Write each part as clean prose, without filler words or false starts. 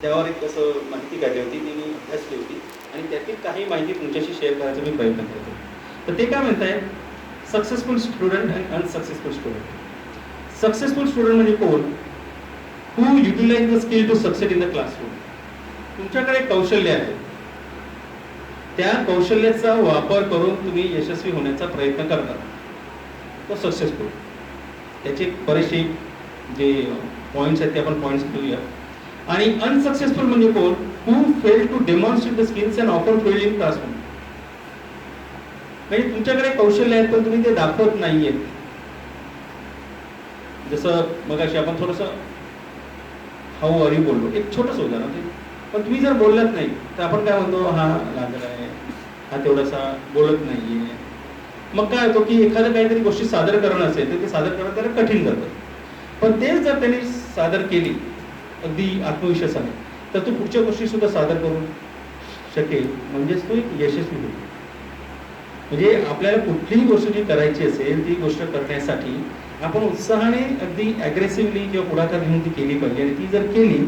त्यावर एक कसं माहिती काढली होती, ती मी अभ्यासली होती आणि त्यातील काही माहिती तुमच्याशी शेअर करायचा मी प्रयत्न करतो. तर ते काय म्हणताय, successful student and unsuccessful student. Successful student म्हणजे कोण? Who utilize the skill to succeed in the classroom. तुमच्याकडे कौशल्य आहे, त्या कौशल्याचा वापर करून तुम्ही यशस्वी होण्याचा प्रयत्न करता, तो सक्सेसफुल. त्याचे बरेचसे जे पॉईंट्स आहेत ते आपण पॉईंट्स घेऊया. आणि अनसक्सेसफुल म्हणजे कोण? Who fail to demonstrate the skills and offer fail in classroom. म्हणजे तुमच्याकडे कौशल्य आहेत पण तुम्ही ते दाखवत नाहीये. जसं मगाशी आपण थोडंसं हाऊ आर यू बोललो, एक छोटंसं उदाहरण ते. पण तुम्ही जर बोललात नाही तर आपण काय म्हणतो, हा लाजरा आहे, हा तेवढासा बोलत नाहीये. मग काय होतं की एखादं काहीतरी गोष्टी सादर करणं असेल तर ते सादर करणं त्याला कठीण जातं. पण तेच जर त्यांनी सादर केली अगदी आत्मविश्वासाने, तर तो पुढच्या गोष्टी सुद्धा सादर करू शकेल, म्हणजेच तो एक यशस्वी होईल. म्हणजे आपल्याला कुठलीही गोष्ट जी करायची असेल ती गोष्ट करण्यासाठी आपण उत्साहाने अगदी अग्रेसिव्हली किंवा पुढाकार घेऊन ती केली पाहिजे. आणि ती जर केली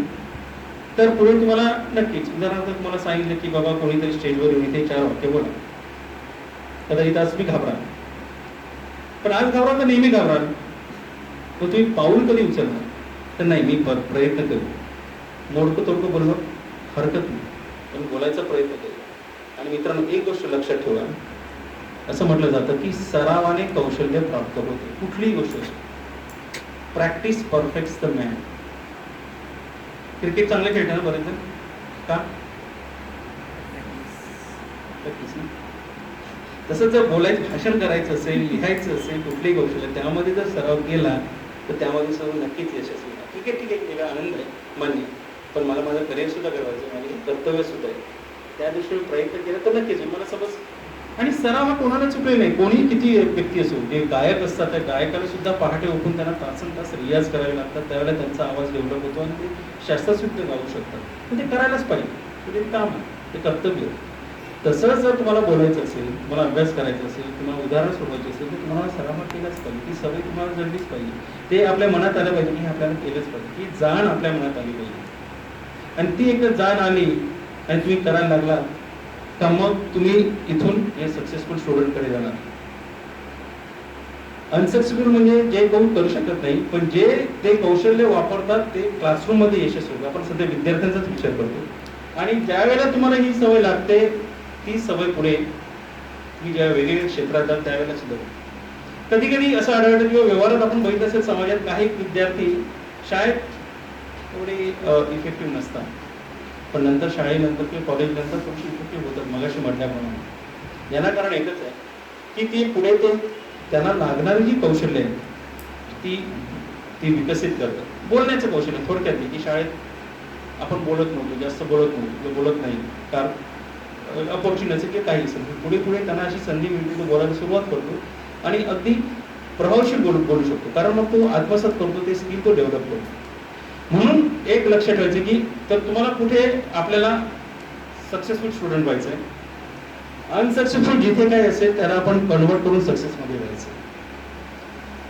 तर पुढे तुम्हाला नक्कीच, उदाहरणार्थ तुम्हाला सांगितलं की बाबा कोणीतरी स्टेजवर येऊन इथे 4 वाक्य बोला, कदाचित आज मी घाबरा, पण आज घाबरा तर नेहमी घाबराल. मग तुम्ही पाऊल कधी उचलणार? तर नाही, मी प्रयत्न करू, मोडकं तोडकं बोलणं हरकत नाही, पण बोलायचा प्रयत्न करू. आणि मित्रांनो, एक गोष्ट लक्षात ठेवा, असं म्हटलं जातं की सरावाने कौशल्य प्राप्त होते. कुठलीही गोष्ट असते, प्रॅक्टिस परफेक्ट्स द मॅन. क्रिकेट चांगलं खेळतं ना बरेच जण, का? तसं जर बोलायचं, भाषण करायचं असेल, लिहायचं असेल, कुठलीही गोष्ट त्यामध्ये जर सराव केला तर त्यामध्ये सर्व नक्कीच यशस्वी होणार. ठीक आहे, वेगळा आनंद आहे, मान्य. पण मला माझं करिअर सुद्धा करायचं आहे, माझे कर्तव्य सुद्धा आहे, त्या दृष्टीने प्रयत्न केला तर नक्कीच मला समज. आणि सराव हा कोणाला चुकले नाही, कोणी किती व्यक्ती असो. जे गायक असतात त्या गायकाला सुद्धा पहाटे उठून त्यांना तास रियाज करावे लागतात, त्यावेळेला त्यांचा आवाज डेव्हलप होतो आणि ते शास्त्रशुद्ध गाऊ शकतात. पण ते करायलाच पाहिजे, ते काम आहे, ते कर्तव्य. तसंच जर तुम्हाला बोलायचं असेल, तुम्हाला अभ्यास करायचा असेल, तुम्हाला उदाहरण सोडवायचे असेल, तर तुम्हाला सराव केलाच पाहिजे. ती सवय तुम्हाला जडलीच पाहिजे. ते आपल्या मनात आलं पाहिजे की आपल्याला केलंच पाहिजे, ती जाण आपल्या मनात आली पाहिजे. आणि ती एकदा जाण आली आणि तुम्ही करायला लागला तर मग तुम्ही इथून हे सक्सेसफुल स्टुडंटकडे जाणार. अनसक्सेसफुल म्हणजे जे कोण करू शकत नाही, पण जे ते कौशल्य वापरतात ते क्लासरूम मध्ये यशस्वी होतात. आपण सध्या विद्यार्थ्यांचाच विचार करतो. आणि ज्या वेळेला तुम्हाला ही सवय लागते, ती सवय पुढे मी ज्या वेगवेगळ्या क्षेत्रात जातात त्यावेळेला सुद्धा. कधी कधी असं आढळतं किंवा व्यवहारात आपण बघितलं असेल समाजात, काही विद्यार्थी शाळेत थोडे इफेक्टिव्ह नसतात, पण नंतर शाळेनंतर किंवा कॉलेज नंतर थोडीशी इफेक्टिव्ह होतात. मगाशी म्हटल्याप्रमाणे याला कारण एकच आहे की ती पुढे ते त्यांना लागणारी जी कौशल्य आहे ती विकसित करतात. बोलण्याचं कौशल्य थोडक्यात की शाळेत आपण बोलत नव्हतो, जास्त बोलत नाही, कारण अपॉर्च्युनिटी किंवा काही असेल, पुढे त्यांना अशी संधी मिळते, तो बोलायला सुरुवात करतो आणि अगदी प्रभावशील बोलू शकतो, कारण मग तो आत्मसात करतो, ते स्किल तो डेव्हलप करतो. म्हणून एक लक्षात ठेवायचं की तर तुम्हाला कुठे आपल्याला सक्सेसफुल स्टुडंट व्हायचं आहे, अनसक्सेसफुल जिथे काय असेल त्याला आपण कन्वर्ट करून सक्सेस मध्ये जायचं.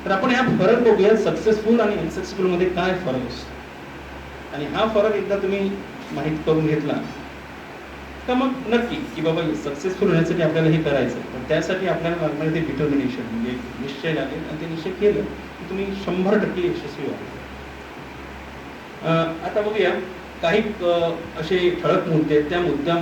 तर आपण हा फरक बघूया, सक्सेसफुल आणि अनसक्सेसफुल मध्ये काय फरक असतो. आणि हा फरक एकदा तुम्ही माहित करून घेतला का मग नक्की की बाबा सक्सेसफुल होण्यासाठी आपल्याला हे करायचं, पण त्यासाठी आपल्याला लागणार ते डिटर्मिनेशन, म्हणजे निश्चय लागेल. आणि ते निश्चय केलं की तुम्ही 100% यशस्वी व्हाल. आता बघूया काही असे ठळक मुद्दे, त्या मुद्द्या